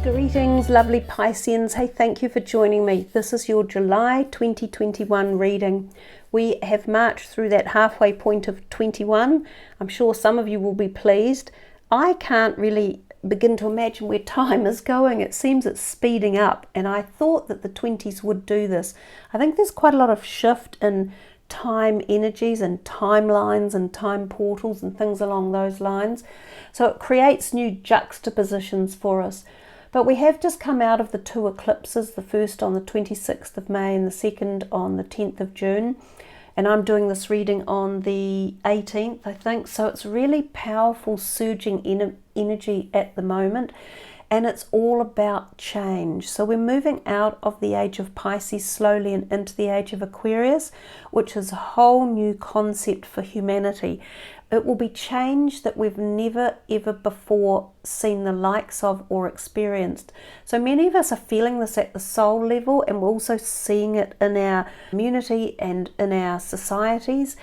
Greetings, lovely Pisceans. Hey, thank you for joining me. This is your July 2021 reading. We have marched through that halfway point of 21. I'm sure some of you will be pleased. I can't really begin to imagine where time is going. It seems it's speeding up, and I thought that the 20s would do this. I think there's quite a lot of shift in time energies and timelines and time portals and things along those lines. So it creates new juxtapositions for us. But we have just come out of the two eclipses, the first on the 26th of May and the second on the 10th of June. And I'm doing this reading on the 18th, I think. So it's really powerful, surging energy at the moment. And it's all about change. So we're moving out of the age of Pisces slowly and into the age of Aquarius, which is a whole new concept for humanity. It will be change that we've never ever before seen the likes of or experienced. So many of us are feeling this at the soul level, and we're also seeing it in our community and in our societies.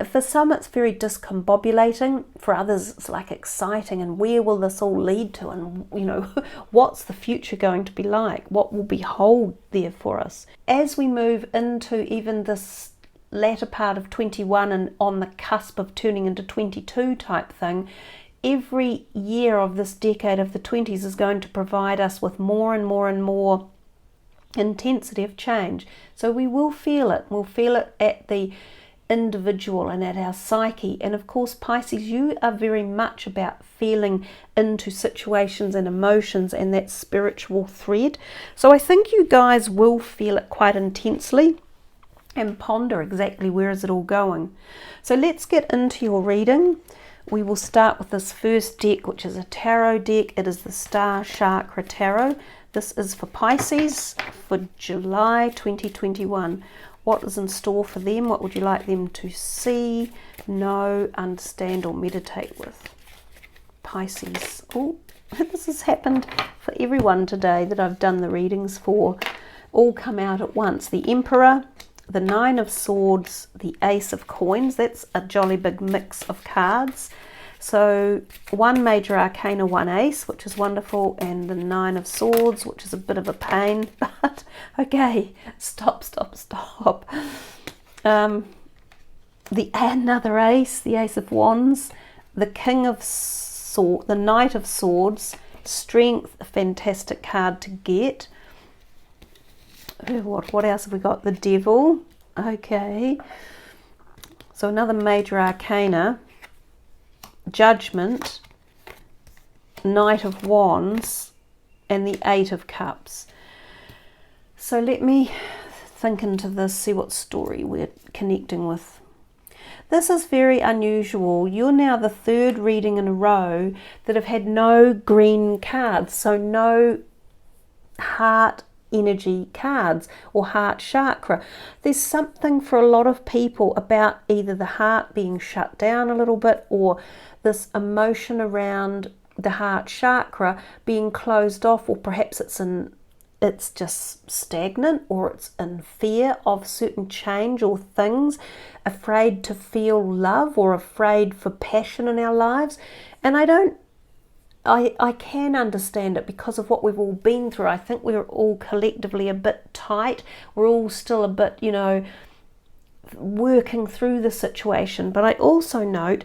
For some it's very discombobulating, for others it's like exciting, and where will this all lead to, and what's the future going to be like, what will behold there for us. As we move into even this latter part of 21 and on the cusp of turning into 22 type thing, every year of this decade of the 20s is going to provide us with more and more and more intensity of change. So we will feel it. We'll feel it at the individual and at our psyche. And of course, Pisces, you are very much about feeling into situations and emotions and that spiritual thread. So I think you guys will feel it quite intensely and ponder exactly where is it all going. So let's get into your reading. We will start with this first deck, which is a tarot deck. It is the Star Chakra Tarot. This is for Pisces for July 2021. What is in store for them? What would you like them to see, know, understand, or meditate with? Pisces. Oh, this has happened for everyone today that I've done the readings for. All come out at once. The Emperor, the Nine of Swords, the Ace of Coins. That's a jolly big mix of cards. So one major arcana, one ace, which is wonderful, and the Nine of Swords, which is a bit of a pain, but okay, stop. Another ace, the Ace of Wands, the King of Swords, the Knight of Swords, Strength, a fantastic card to get. What else have we got? The Devil. Okay. So another major arcana. Judgment. Knight of Wands. And the Eight of Cups. So let me think into this, see what story we're connecting with. This is very unusual. You're now the third reading in a row that have had no green cards. So no heart energy cards or heart chakra. There's something for a lot of people about either the heart being shut down a little bit, or this emotion around the heart chakra being closed off, or perhaps it's just stagnant, or it's in fear of certain change or things, afraid to feel love or afraid for passion in our lives. And I can understand it because of what we've all been through. I think we're all collectively a bit tight. We're all still a bit, working through the situation. But I also note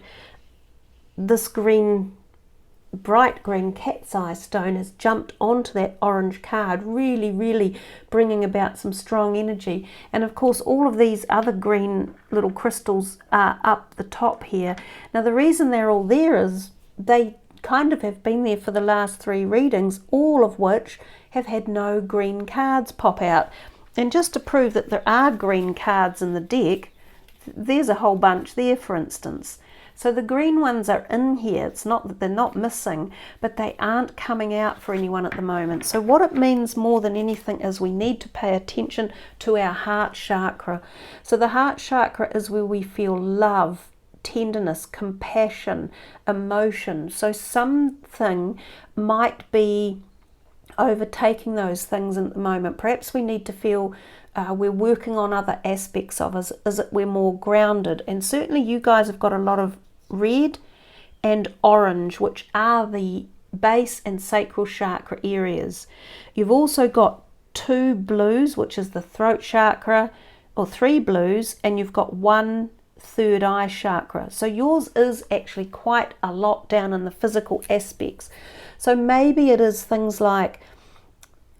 this bright green cat's eye stone has jumped onto that orange card, really, really bringing about some strong energy. And of course, all of these other green little crystals are up the top here. Now, the reason they're all there is they kind of have been there for the last three readings, all of which have had no green cards pop out. And just to prove that there are green cards in the deck, there's a whole bunch there, for instance. So the green ones are in here. It's not that they're not missing, but they aren't coming out for anyone at the moment. So what it means more than anything is we need to pay attention to our heart chakra. So the heart chakra is where we feel love, tenderness, compassion, emotion. So something might be overtaking those things at the moment. Perhaps we need to feel we're working on other aspects of us, is that we're more grounded. And certainly you guys have got a lot of red and orange, which are the base and sacral chakra areas. You've also got 2 blues, which is the throat chakra, or 3 blues, and you've got 1 third eye chakra. So yours is actually quite a lot down in the physical aspects. So maybe it is things like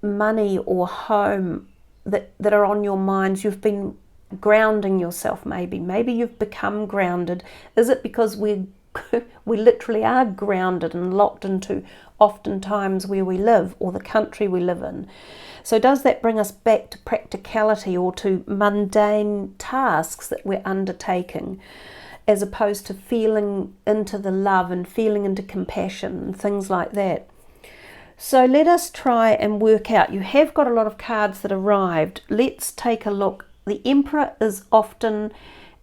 money or home that are on your minds. You've been grounding yourself, maybe you've become grounded. Is it because we literally are grounded and locked into oftentimes where we live or the country we live in? So does that bring us back to practicality or to mundane tasks that we're undertaking, as opposed to feeling into the love and feeling into compassion and things like that? So let us try and work out. You have got a lot of cards that arrived. Let's take a look. The Emperor is often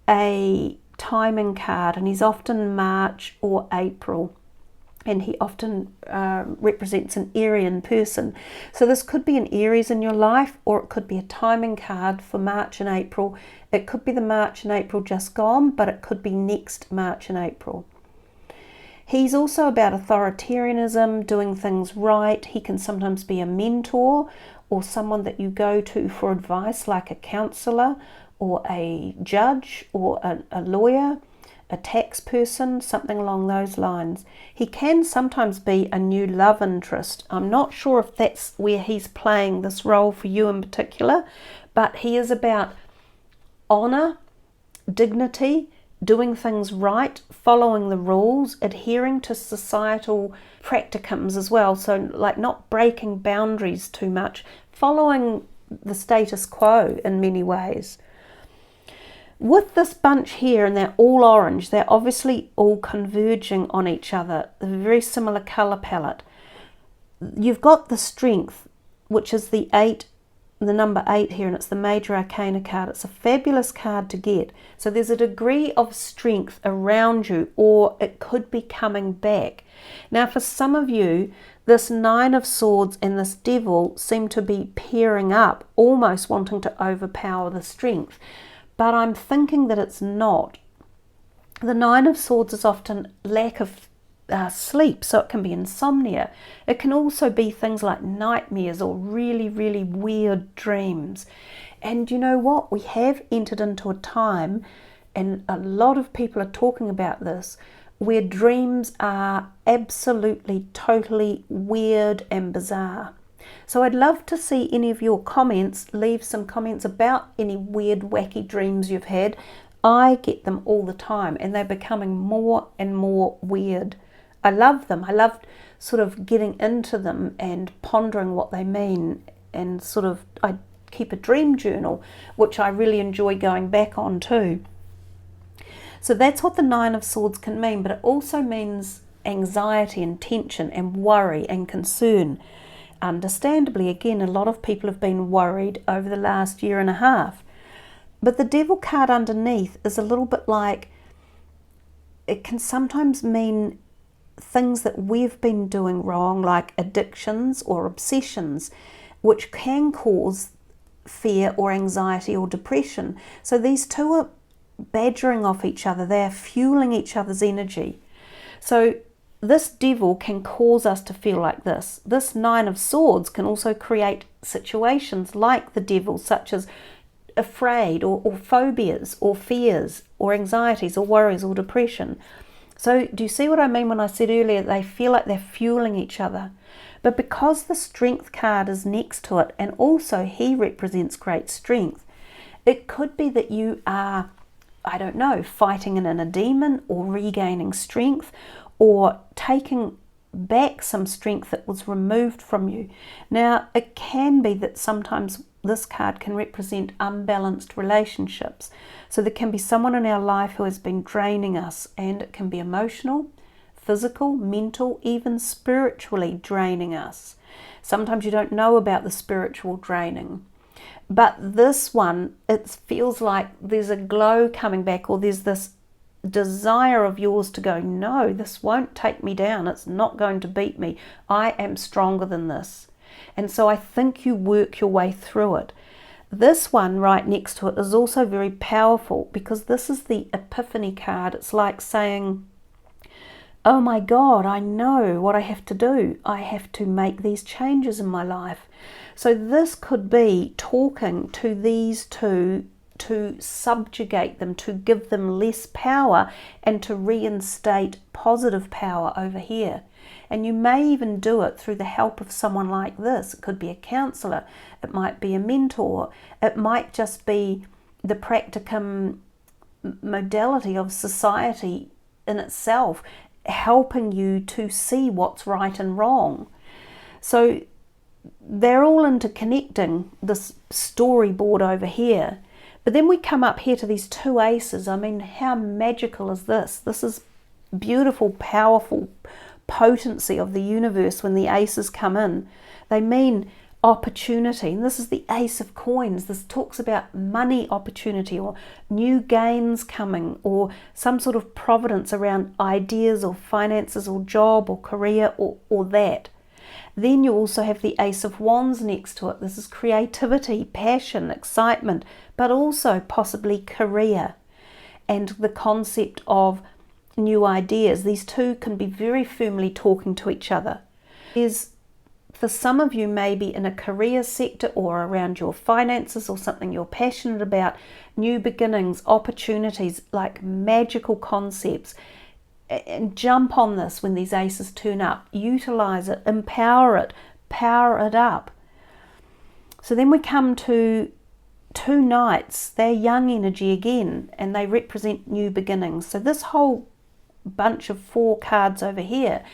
a timing card, and he's often March or April, and he often represents an Arian person. So this could be an Aries in your life, or it could be a timing card for March and April. It could be the March and April just gone, but it could be next March and April. He's also about authoritarianism, doing things right. He can sometimes be a mentor or someone that you go to for advice, like a counsellor or a judge or a lawyer, a tax person, something along those lines. He can sometimes be a new love interest. I'm not sure if that's where he's playing this role for you in particular, but he is about honour, dignity, doing things right, following the rules, adhering to societal practicums as well. So like not breaking boundaries too much, following the status quo in many ways. With this bunch here, and they're all orange, they're obviously all converging on each other, a very similar colour palette. You've got the Strength, which is the number 8 here, and it's the Major Arcana card. It's a fabulous card to get. So there's a degree of strength around you, or it could be coming back. Now for some of you, this 9 of Swords and this Devil seem to be pairing up, almost wanting to overpower the Strength. But I'm thinking that it's not. The 9 of Swords is often lack of sleep, so it can be insomnia. It can also be things like nightmares or really, really weird dreams. And you know what? We have entered into a time, and a lot of people are talking about this, where dreams are absolutely, totally weird and bizarre. So I'd love to see any of your comments. Leave some comments about any weird, wacky dreams you've had. I get them all the time, and they're becoming more and more weird. I love them. I love sort of getting into them and pondering what they mean, and I keep a dream journal, which I really enjoy going back on too. So that's what the 9 of Swords can mean, but it also means anxiety and tension and worry and concern. Understandably, again, a lot of people have been worried over the last year and a half. But the Devil card underneath is a little bit like, it can sometimes mean things that we've been doing wrong, like addictions or obsessions, which can cause fear or anxiety or depression. So these two are badgering off each other. They're fueling each other's energy. So this Devil can cause us to feel like this. This 9 of Swords can also create situations like the Devil, such as afraid or phobias or fears or anxieties or worries or depression. So do you see what I mean when I said earlier they feel like they're fueling each other? But because the Strength card is next to it, and also he represents great strength, it could be that you are, I don't know, fighting an inner demon or regaining strength, or taking back some strength that was removed from you. Now, it can be that sometimes this card can represent unbalanced relationships. So there can be someone in our life who has been draining us, and it can be emotional, physical, mental, even spiritually draining us. Sometimes you don't know about the spiritual draining. But this one, it feels like there's a glow coming back, or there's this desire of yours to go, no, this won't take me down. It's not going to beat me. I am stronger than this. And so I think you work your way through it. This one right next to it is also very powerful, because this is the Epiphany card. It's like saying, oh my God, I know what I have to do. I have to make these changes in my life. So this could be talking to these two to subjugate them, to give them less power and to reinstate positive power over here. And you may even do it through the help of someone like this. It could be a counselor, it might be a mentor, it might just be the practicum modality of society in itself, helping you to see what's right and wrong. So they're all interconnecting, this storyboard over here. But then we come up here to these two aces. I mean, how magical is this? This is beautiful, powerful potency of the universe when the aces come in. They mean opportunity, and this is the Ace of Coins. This talks about money opportunity or new gains coming or some sort of providence around ideas or finances or job or career or that. Then you also have the Ace of Wands next to it. This is creativity, passion, excitement, but also possibly career and the concept of new ideas. These two can be very firmly talking to each other. For some of you, maybe in a career sector or around your finances or something you're passionate about, new beginnings, opportunities, like magical concepts. And jump on this when these aces turn up. Utilize it, empower it, power it up. So then we come to two knights. They're young energy again, and they represent new beginnings. So this whole bunch of 4 cards over here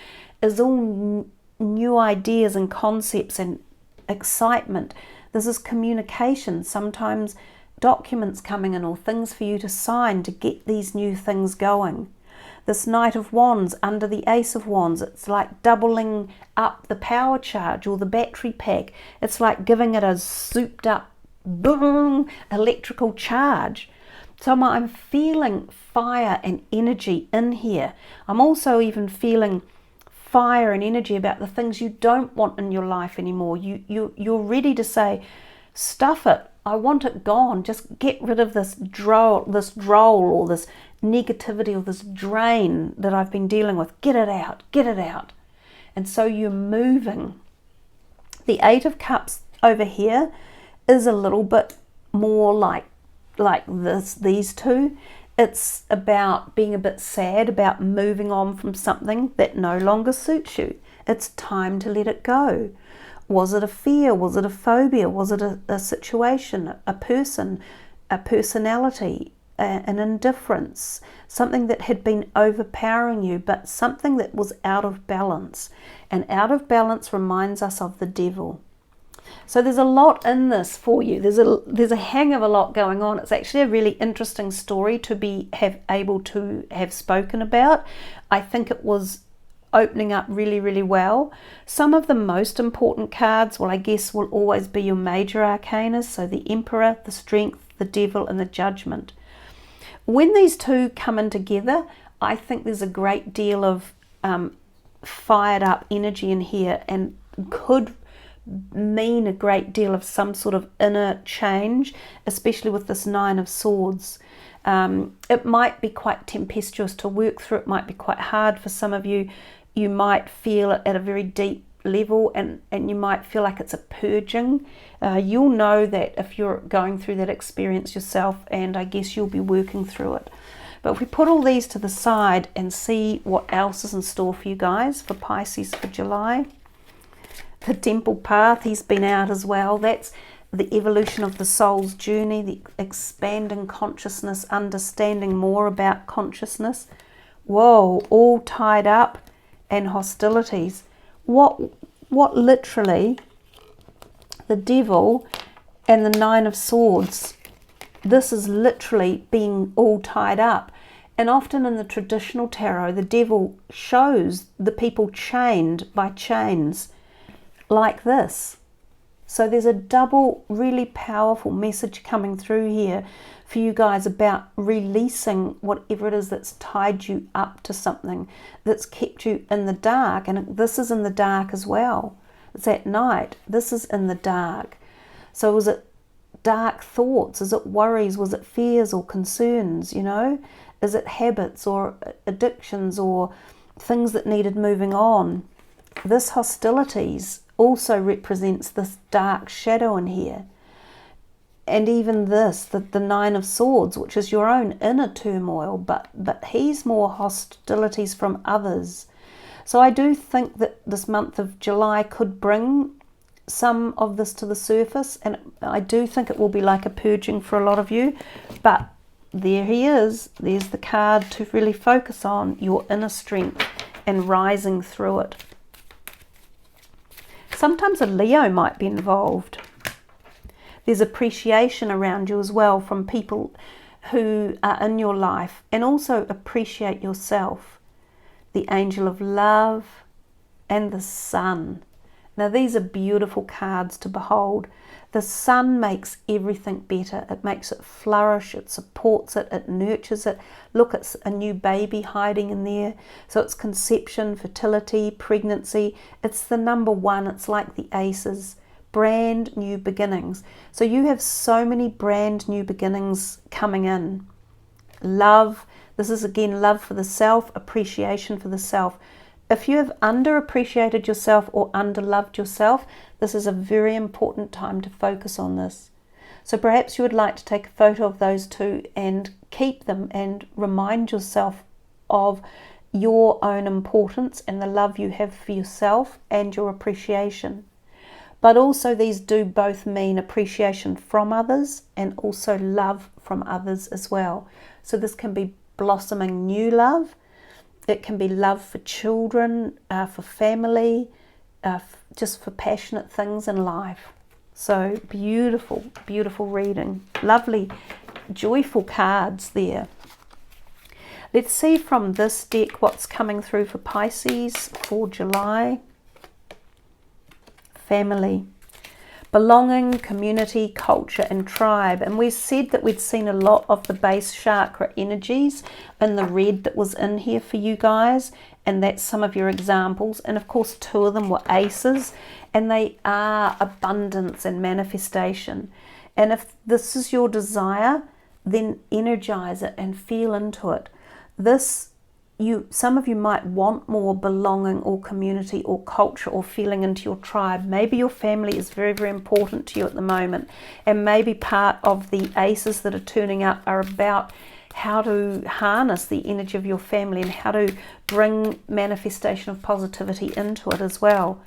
is all new ideas and concepts and excitement. This is communication, sometimes documents coming in or things for you to sign to get these new things going. This Knight of Wands under the Ace of Wands, it's like doubling up the power charge or the battery pack. It's like giving it a souped up boom electrical charge. So I'm feeling fire and energy in here. I'm also even feeling fire and energy about the things you don't want in your life anymore. You're ready to say, stuff it, I want it gone. Just get rid of this droll or this negativity or this drain that I've been dealing with. Get it out, get it out. And so you're moving. The 8 of Cups over here is a little bit more like these two. It's about being a bit sad, about moving on from something that no longer suits you. It's time to let it go. Was it a fear? Was it a phobia? Was it a situation, a person, a personality, an indifference, something that had been overpowering you, but something that was out of balance? And out of balance reminds us of the devil. So there's a lot in this for you. There's a hang of a lot going on. It's actually a really interesting story to have able to have spoken about. I think it was opening up really, really well. Some of the most important cards, well, I guess will always be your major arcanas. So the Emperor, the Strength, the Devil, and the Judgment. When these two come in together, I think there's a great deal of fired up energy in here and could mean a great deal of some sort of inner change, especially with this 9 of Swords. It might be quite tempestuous to work through. It might be quite hard for some of you. You might feel it at a very deep level and you might feel like it's a purging. You'll know that if you're going through that experience yourself, and I guess you'll be working through it. But if we put all these to the side and see what else is in store for you guys, for Pisces for July. The Temple Path, he's been out as well. That's the evolution of the soul's journey, the expanding consciousness, understanding more about consciousness. Whoa, all tied up and hostilities. What literally, the Devil and the 9 of Swords, this is literally being all tied up. And often in the traditional tarot, the Devil shows the people chained by chains like this. So there's a double really powerful message coming through here for you guys about releasing whatever it is that's tied you up to something, that's kept you in the dark. And this is in the dark as well. It's at night. This is in the dark. So was it dark thoughts? Is it worries? Was it fears or concerns? You know, is it habits or addictions or things that needed moving on. This hostilities also represents this dark shadow in here. And even this, the Nine of Swords, which is your own inner turmoil, but he's more hostilities from others. So I do think that this month of July could bring some of this to the surface, and I do think it will be like a purging for a lot of you. But there he is. There's the card to really focus on your inner strength and rising through it. Sometimes a Leo might be involved. There's appreciation around you as well from people who are in your life, and also appreciate yourself. The Angel of Love and the Sun. Now these are beautiful cards to behold. The sun makes everything better. It makes it flourish, it supports it, it nurtures it. Look, it's a new baby hiding in there. So it's conception, fertility, pregnancy. It's the number one. It's like the aces. Brand new beginnings. So you have so many brand new beginnings coming in. Love. This is again love for the self, appreciation for the self. If you have underappreciated yourself or underloved yourself, this is a very important time to focus on this. So perhaps you would like to take a photo of those two and keep them and remind yourself of your own importance and the love you have for yourself and your appreciation. But also these do both mean appreciation from others and also love from others as well. So this can be blossoming new love. It can be love for children, for family, just for passionate things in life. So beautiful, beautiful reading. Lovely, joyful cards there. Let's see from this deck what's coming through for Pisces for July. Family. Belonging, community, culture and tribe. And we said that we'd seen a lot of the base chakra energies in the red that was in here for you guys, and that's some of your examples. And of course 2 of them were aces, and they are abundance and manifestation. And if this is your desire, then energize it and feel into it. Some of you might want more belonging or community or culture or feeling into your tribe. Maybe your family is very, very important to you at the moment, and maybe part of the aces that are turning up are about how to harness the energy of your family and how to bring manifestation of positivity into it as well.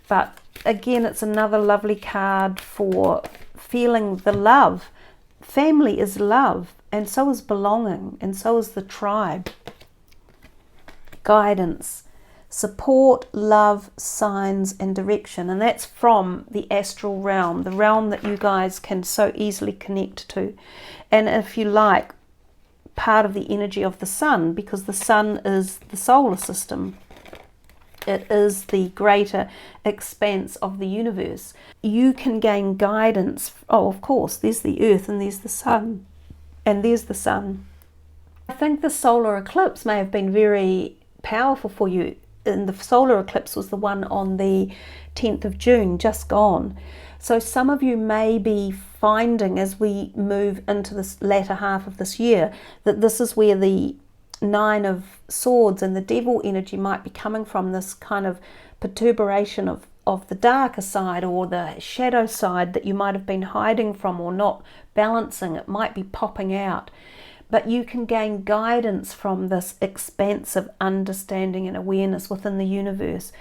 But again, it's another lovely card for feeling the love. Family is love, and so is belonging, and so is the tribe. Guidance, support, love, signs and direction. And that's from the astral realm, the realm that you guys can so easily connect to. And if you like, part of the energy of the sun, because the sun is the solar system. It is the greater expanse of the universe. You can gain guidance. Oh, of course, there's the earth and there's the sun. And there's the sun. I think the solar eclipse may have been very powerful for you. And the solar eclipse was the one on the 10th of June, just gone. So some of you may be finding as we move into this latter half of this year that this is where the 9 of Swords and the devil energy might be coming from, this kind of perturbation of the darker side or the shadow side that you might have been hiding from or not balancing. It might be popping out. But you can gain guidance from this expansive understanding and awareness within the universe,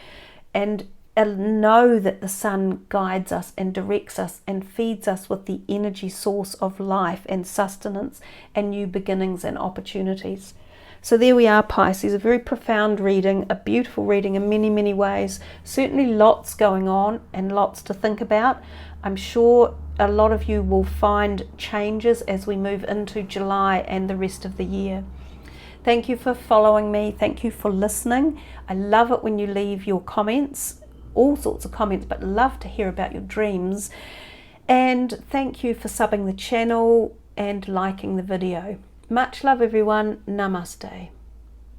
and know that the sun guides us and directs us and feeds us with the energy source of life and sustenance and new beginnings and opportunities. So there we are, Pisces, a very profound reading, a beautiful reading in many, many ways. Certainly lots going on and lots to think about. I'm sure a lot of you will find changes as we move into July and the rest of the year. Thank you for following me. Thank you for listening. I love it when you leave your comments, all sorts of comments, but love to hear about your dreams. And thank you for subbing the channel and liking the video. Much love, everyone. Namaste.